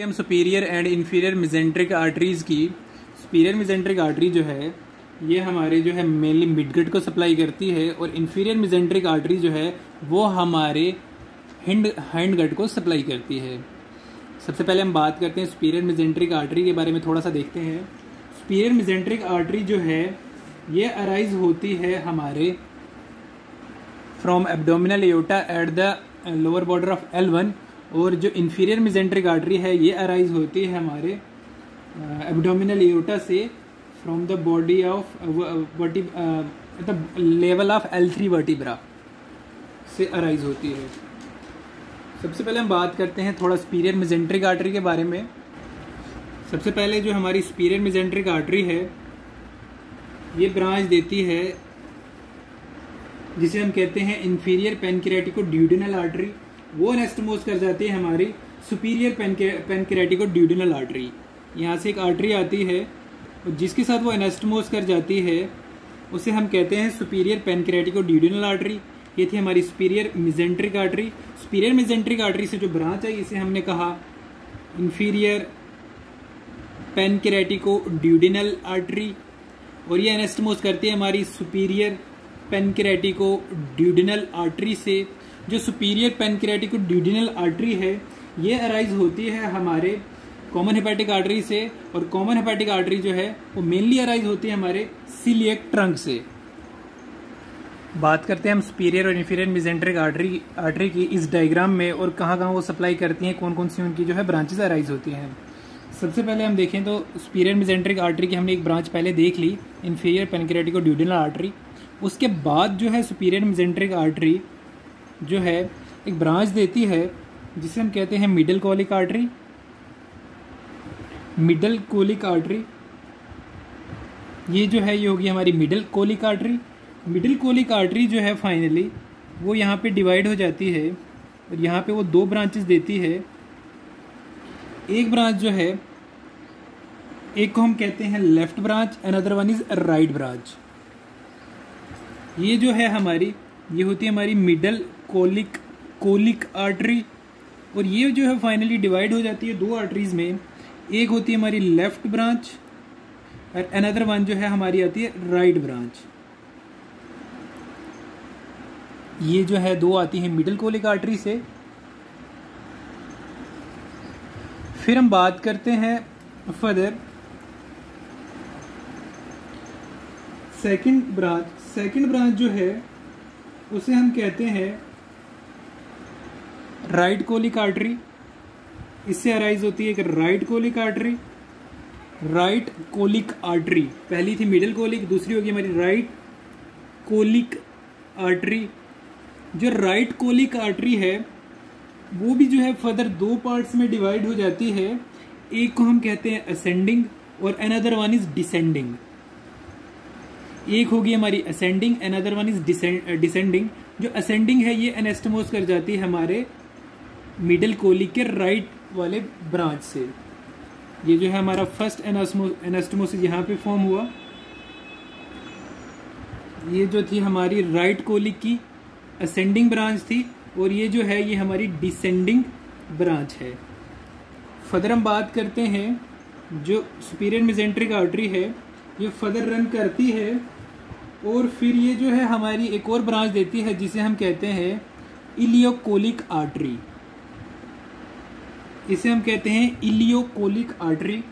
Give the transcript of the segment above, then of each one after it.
हम superior and inferior mesenteric arteries की। Superior mesenteric artery जो है ये हमारे जो है मेनली मिडगट को सप्लाई करती है और इन्फीरियर मेसेंट्रिक आर्टरी जो है वो हमारे हैंड गट को सप्लाई करती है। सबसे पहले हम बात करते हैं सुपीरियर मेसेंट्रिक आर्टरी के बारे में, थोड़ा सा देखते हैं। सुपीरियर मेसेंट्रिक आर्टरी जो है ये अराइज होती है हमारे from abdominal aorta at the lower border of L1, और जो इन्फीरियर मेसेंट्रिक आर्टरी है ये अराइज होती है हमारे एब्डोमिनल एओर्टा से from the body of the level of L3 vertebra से अराइज होती है। सबसे पहले हम बात करते हैं थोड़ा सुपीरियर मेसेंट्रिक आर्टरी के बारे में। सबसे पहले जो हमारी सुपीरियर मेसेंट्रिक आर्टरी है ये ब्रांच देती है जिसे हम कहते हैं इन्फीरियर पैनक्रियाटिको-ड्यूडेनल आर्टरी। वो एनास्टमोस कर जाती है हमारी सुपीरियर पैनक्रियाटिको-ड्यूडेनल आर्टरी। यहाँ से एक आर्टरी आती है और जिसके साथ वो एनास्टमोस कर जाती है उसे हम कहते हैं सुपीरियर पैनक्रियाटिको-ड्यूडेनल आर्टरी। ये थी हमारी superior mesenteric artery. Superior mesenteric artery से जो ब्रांच है इसे हमने कहा इन्फीरियर पैनक्रियाटिको-ड्यूडेनल आर्टरी, और ये एनास्टमोस करती है हमारी सुपीरियर पैनक्रियाटिको-ड्यूडेनल आर्टरी से। जो सुपीरियर पैनक्रियाटिको-ड्यूडेनल आर्टरी है ये अराइज होती है हमारे कॉमन हेपेटिक आर्टरी से, और कॉमन हेपेटिक आर्टरी जो है वो मेनली अराइज होती है हमारे सीलिएक ट्रंक से। बात करते हैं हम सुपीरियर और इन्फीरियर मेसेंट्रिक आर्टरी की इस डायग्राम में, और कहाँ कहाँ वो सप्लाई करती हैं, कौन कौन सी उनकी जो है ब्रांचेस अराइज होती हैं। सबसे पहले हम देखें तो सुपीरियर मेसेंट्रिक आर्टरी की हमने एक ब्रांच पहले देख ली, इन्फीरियर पैनक्रियाटिको-ड्यूडेनल आर्टरी। उसके बाद जो है सुपीरियर मेसेंट्रिक आर्टरी जो है एक ब्रांच देती है जिसे हम कहते हैं middle colic artery. Middle colic artery ये जो है ये होगी हमारी middle colic artery. Middle colic artery जो है फाइनली वो यहाँ पे डिवाइड हो जाती है और यहाँ पे वो दो ब्रांचेस देती है। एक ब्रांच जो है एक को हम कहते हैं left branch, another one is right branch. ये जो है हमारी ये होती है हमारी मिडल कोलिक आर्टरी, और ये जो है फाइनली डिवाइड हो जाती है दो आर्टरीज में। एक होती है हमारी लेफ्ट ब्रांच और अनदर वन जो है हमारी आती है राइट ब्रांच। ये जो है दो आती है मिडल कोलिक आर्टरी से। फिर हम बात करते हैं फर्दर सेकंड ब्रांच जो है उसे हम कहते हैं राइट कोलिक आर्टरी। इससे अराइज होती है एक right colic artery. Right colic artery पहली थी मिडल कोलिक, दूसरी होगी हमारी राइट कोलिक आर्टरी। जो राइट कोलिक आर्टरी है वो भी जो है फर्दर दो पार्ट्स में डिवाइड हो जाती है। एक को हम कहते हैं असेंडिंग और अनदर वन इज डिसेंडिंग। एक होगी हमारी ascending, another one is descending. जो असेंडिंग है ये एनास्टमोस कर जाती है हमारे मिडल कोलिक के राइट वाले ब्रांच से। ये जो है हमारा फर्स्ट एनास्टमोसिस यहाँ पे फॉर्म हुआ। ये जो थी हमारी राइट कोलिक की असेंडिंग ब्रांच थी, और ये जो है ये हमारी डिसेंडिंग ब्रांच है। फर्दर हम बात करते हैं जो सुपीरियर मेसेंट्रिक आर्टरी है ये फर्दर रन करती है, और फिर ये जो है हमारी एक और ब्रांच देती है जिसे हम कहते हैं इलियोकोलिक आर्टरी। इसे हम कहते हैं इलियोकोलिक आर्टरी।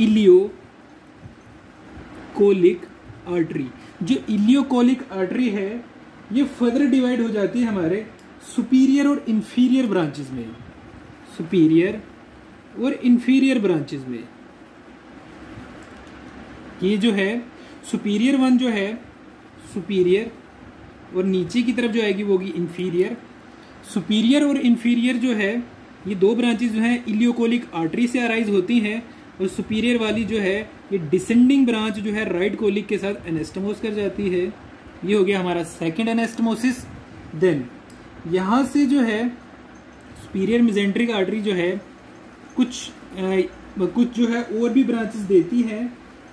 इलियोकोलिक आर्टरी जो इलियोकोलिक आर्टरी है ये फर्दर डिवाइड हो जाती है हमारे सुपीरियर और इंफीरियर ब्रांचेस में। सुपीरियर और इंफीरियर ब्रांचेस में ये जो है सुपीरियर वन जो है सुपीरियर, और नीचे की तरफ जो आएगी वो होगी इंफीरियर। सुपीरियर और इंफीरियर जो है ये दो ब्रांचेस जो है इलियोकोलिक आर्टरी से अराइज होती हैं, और सुपीरियर वाली जो है ये डिसेंडिंग ब्रांच जो है राइट कोलिक के साथ एनास्टमोस कर जाती है। ये हो गया हमारा सेकंड एनास्टमोसिस। देन यहाँ से जो है सुपीरियर मेसेंट्रिक आर्टरी जो है कुछ जो है और भी ब्रांचेस देती है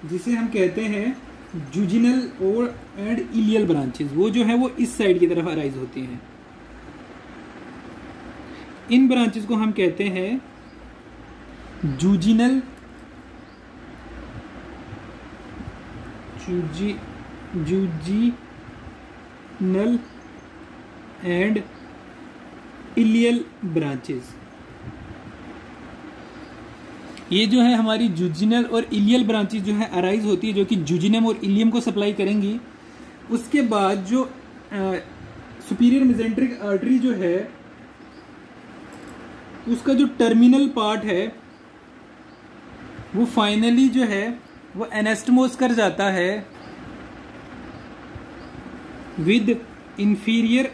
जिसे हम कहते हैं जूजिनल और एंड इलियल ब्रांचेस। वो जो है वो इस साइड की तरफ अराइज होती हैं। इन ब्रांचेस को हम कहते हैं जूजिनल एंड इलियल ब्रांचेस। ये जो है हमारी जूजिनल और इलियल ब्रांचेस जो है अराइज होती है, जो कि जूजिनम और इलियम को सप्लाई करेंगी। उसके बाद जो सुपीरियर मेसेंट्रिक आर्टरी जो है उसका जो टर्मिनल पार्ट है वो फाइनली जो है वो एनास्टमोस कर जाता है विद इंफीरियर।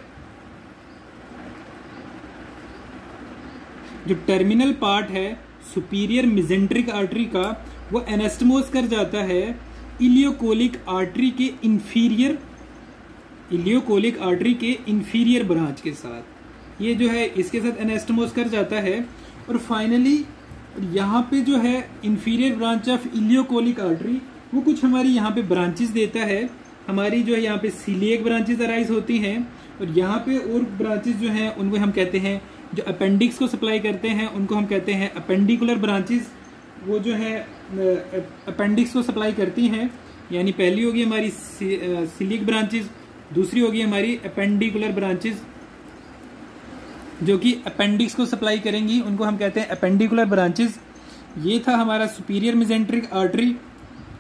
जो टर्मिनल पार्ट है सुपीरियर मेसेंट्रिक आर्टरी का वो एनास्टमोस कर जाता है इलियोकोलिक आर्टरी के इन्फीरियर ब्रांच के साथ। ये जो है इसके साथ एनास्टमोस कर जाता है और फाइनली यहाँ पे जो है inferior branch of ileocolic artery वो कुछ हमारी यहाँ पे ब्रांचेस देता है। हमारी जो है यहाँ पे सीलिएक ब्रांचेस अराइज होती हैं और यहाँ पे और ब्रांचेस जो हैं उनको हम कहते हैं, जो अपेंडिक्स को सप्लाई करते हैं उनको हम कहते हैं अपेंडिकुलर ब्रांचेस। वो जो है अपेंडिक्स को सप्लाई करती हैं, यानी पहली होगी हमारी सीलिएक ब्रांचेस, दूसरी होगी हमारी अपेंडिकुलर ब्रांचेस जो कि अपेंडिक्स को सप्लाई करेंगी, उनको हम कहते हैं अपेंडिकुलर ब्रांचेस। ये था हमारा सुपीरियर मेसेंट्रिक आर्टरी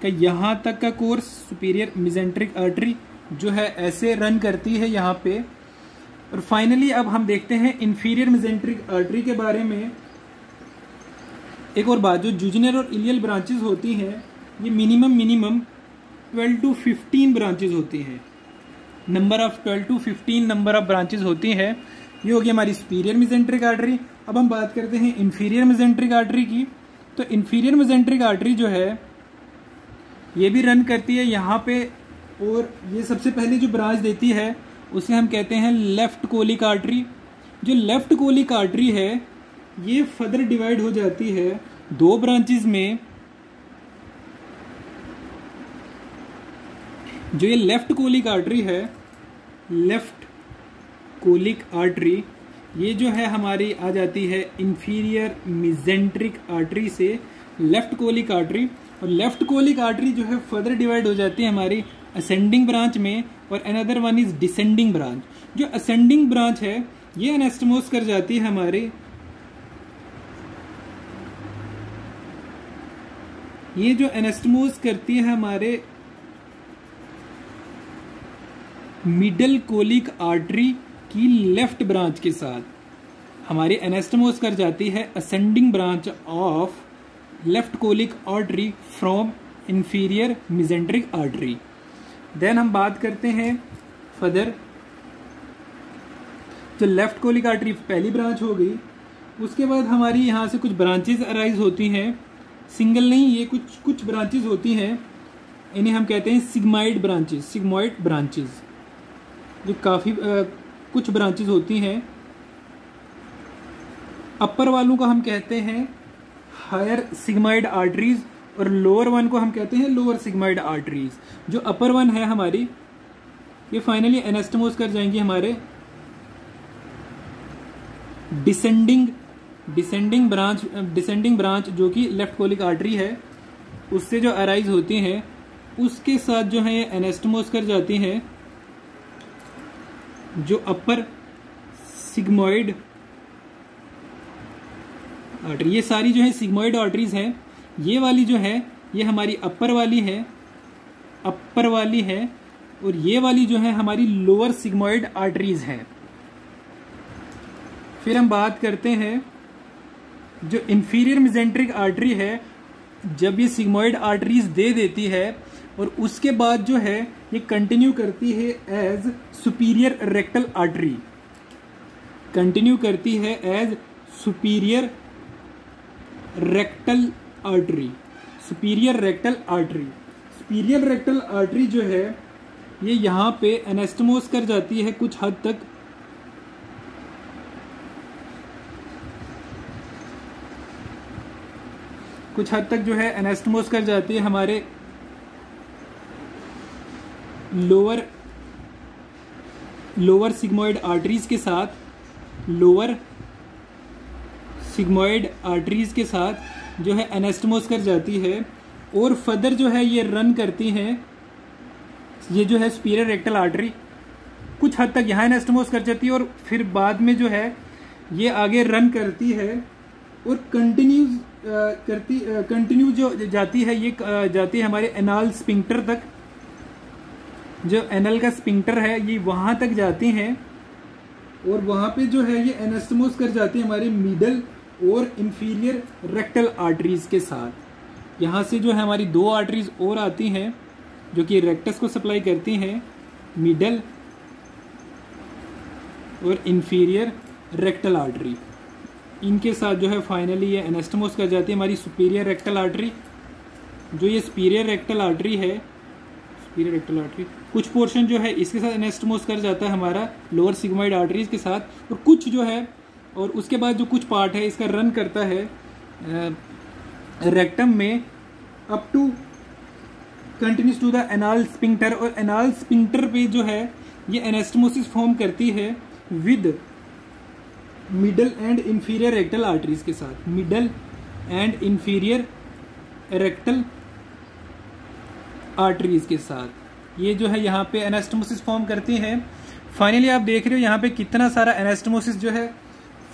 का यहाँ तक का कोर्स। सुपीरियर मेसेंट्रिक आर्टरी जो है ऐसे रन करती है यहाँ पे। और फाइनली अब हम देखते हैं इंफीरियर मेसेंट्रिक आर्टरी के बारे में। एक और बात, जो जूजिनल और इलियल ब्रांचेस होती हैं ये मिनिमम 12 to 15 ब्रांचेस होती हैं। Number of 12 to 15 number of branches होती है। ये होगी हमारी सुपीरियर मेसेंट्रिक आर्टरी। अब हम बात करते हैं इंफीरियर मेसेंट्रिक आर्टरी की। तो इंफीरियर मेसेंट्रिक आर्टरी जो है ये भी रन करती है यहाँ पे, और ये सबसे पहले जो ब्रांच देती है उसे हम कहते हैं लेफ्ट कोलिक आर्टरी। जो लेफ्ट कोलिक आर्टरी है ये फर्दर डिवाइड हो जाती है दो ब्रांचेस में। जो ये लेफ्ट कोलिक आर्टरी है, लेफ्ट कोलिक आर्टरी, ये जो है हमारी आ जाती है इंफीरियर मेसेंट्रिक आर्टरी से लेफ्ट कोलिक आर्टरी। और लेफ्ट कोलिक आर्टरी जो है फर्दर डिवाइड हो जाती है हमारी असेंडिंग ब्रांच में, और another one is descending branch. जो असेंडिंग ब्रांच है ये एनास्टमोस कर जाती है हमारे, ये जो एनास्टमोस करती है हमारे मिडल कोलिक आर्टरी की लेफ्ट ब्रांच के साथ, हमारी एनास्टमोस कर जाती है ascending branch of left colic artery from inferior mesenteric artery. Then हम बात करते हैं फर्दर, जो लेफ्ट कोलिक आर्टरी पहली ब्रांच हो गई, उसके बाद हमारी यहाँ से कुछ ब्रांचेस अराइज होती हैं। सिंगल नहीं, ये कुछ ब्रांचेस होती हैं, इन्हें हम कहते हैं सिग्मॉइड ब्रांचेस, जो काफ़ी कुछ ब्रांचेस होती हैं। अपर वालों को हम कहते हैं हायर सिग्मॉइड आर्टरीज और लोअर वन को हम कहते हैं लोअर सिग्मॉइड आर्टरीज। जो अपर वन है हमारी, ये फाइनली एनास्टमोस कर जाएंगी हमारे डिसेंडिंग ब्रांच जो कि लेफ्ट कोलिक आर्टरी है उससे जो अराइज होती हैं, उसके साथ जो है ये एनास्टमोस कर जाती हैं जो अपर सिग्मॉइड आर्टरी। ये सारी जो है सिग्मॉइड आर्टरीज हैं। ये वाली जो है ये हमारी अपर वाली है, और ये वाली जो है हमारी लोअर सिग्मॉइड आर्टरीज है। फिर हम बात करते हैं जो इंफीरियर मेसेंट्रिक आर्टरी है, जब ये सिग्मॉइड आर्टरीज दे देती है और उसके बाद जो है ये कंटिन्यू करती है as superior rectal artery, superior rectal artery जो है ये यहाँ पे एनास्टमोस कर जाती है कुछ हद तक। जो है एनास्टमोस कर जाती है हमारे लोअर सिग्मॉइड आर्टरीज के साथ, जो है एनास्टमोस कर जाती है और फर्दर जो है ये रन करती हैं, ये जो है सुपीरियर रेक्टल आर्टरी कुछ हद तक यहाँ एनास्टमोस कर जाती है और फिर बाद में जो है ये आगे रन करती है और कंटिन्यू जो जाती है, ये जाती है हमारे एनाल स्पिंक्टर तक। जो एनल का स्पिंक्टर है ये वहाँ तक जाती हैं और वहाँ पे जो है ये एनास्टमोस कर जाती है हमारे मिडल और इंफीरियर रेक्टल आर्टरीज के साथ। यहाँ से जो है हमारी 2 आर्टरीज और आती हैं जो कि रेक्टस को सप्लाई करती हैं, मिडल और इंफीरियर रेक्टल आर्टरी। इनके साथ जो है फाइनली ये एनास्टमोस कर जाती है हमारी सुपीरियर रेक्टल आर्टरी। जो ये सुपीरियर रेक्टल आर्टरी है, सुपीरियर रेक्टल आर्टरी कुछ पोर्शन जो है इसके साथ एनास्टमोस कर जाता है हमारा लोअर सिग्मोइड आर्टरीज के साथ, और कुछ जो है और उसके बाद जो कुछ पार्ट है इसका रन करता है रेक्टम में up to continues to the anal sphincter. और एनाल स्पिंक्टर पे जो है ये एनास्टमोसिस फॉर्म करती है with middle and inferior rectal arteries के साथ, middle and inferior rectal arteries के साथ। ये जो है यहाँ पे एनास्टमोसिस फॉर्म करती हैं। फाइनली आप देख रहे हो यहाँ पे कितना सारा एनास्टमोसिस जो है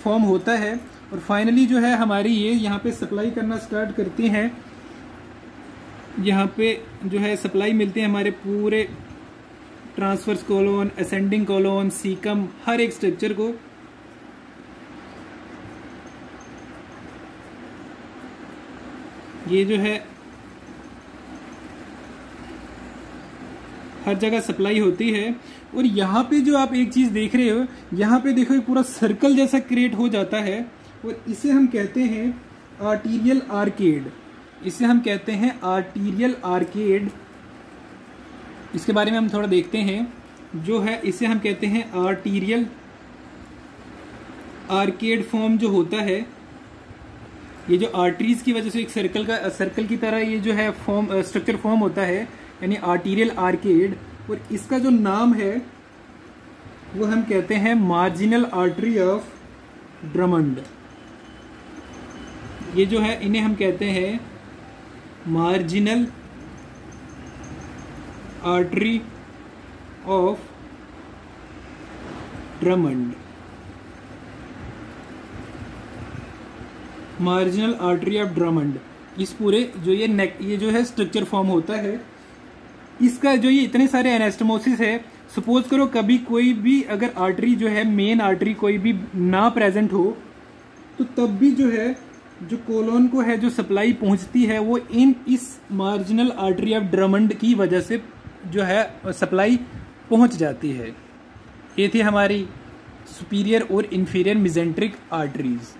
फॉर्म होता है और फाइनली जो है हमारी ये यहाँ पे सप्लाई करना स्टार्ट करती हैं। यहाँ पे जो है सप्लाई मिलती है हमारे पूरे transverse colon, ascending colon, caecum, हर एक स्ट्रक्चर को। ये जो है हर जगह सप्लाई होती है। और यहाँ पे जो आप एक चीज देख रहे हो, यहाँ पे देखो पूरा सर्कल जैसा क्रिएट हो जाता है और इसे हम कहते हैं आर्टीरियल आर्केड। इसे हम कहते हैं आर्टीरियल आर्केड। इसके बारे में हम थोड़ा देखते हैं। जो है इसे हम कहते हैं आर्टीरियल आर्केड फॉर्म जो होता है, ये जो आर्टरीज की वजह से एक सर्कल की तरह ये जो है फॉर्म स्ट्रक्चर फॉर्म होता है, यानी आर्टीरियल आर्केड। और इसका जो नाम है वो हम कहते हैं मार्जिनल आर्टरी ऑफ ड्रमंड। ये जो है इन्हें हम कहते हैं marginal artery of Drummond. Marginal artery of Drummond. इस पूरे जो ये जो है स्ट्रक्चर फॉर्म होता है, इसका जो ये इतने सारे एनास्टमोसिस है। सपोज करो कभी कोई भी अगर आर्टरी जो है मेन आर्टरी कोई भी ना प्रेजेंट हो तो तब भी जो है जो कोलोन को है जो सप्लाई पहुंचती है वो इस मार्जिनल आर्टरी ऑफ ड्रमंड की वजह से जो है सप्लाई पहुंच जाती है। ये थी हमारी सुपीरियर और इंफीरियर मेसेंट्रिक आर्टरीज।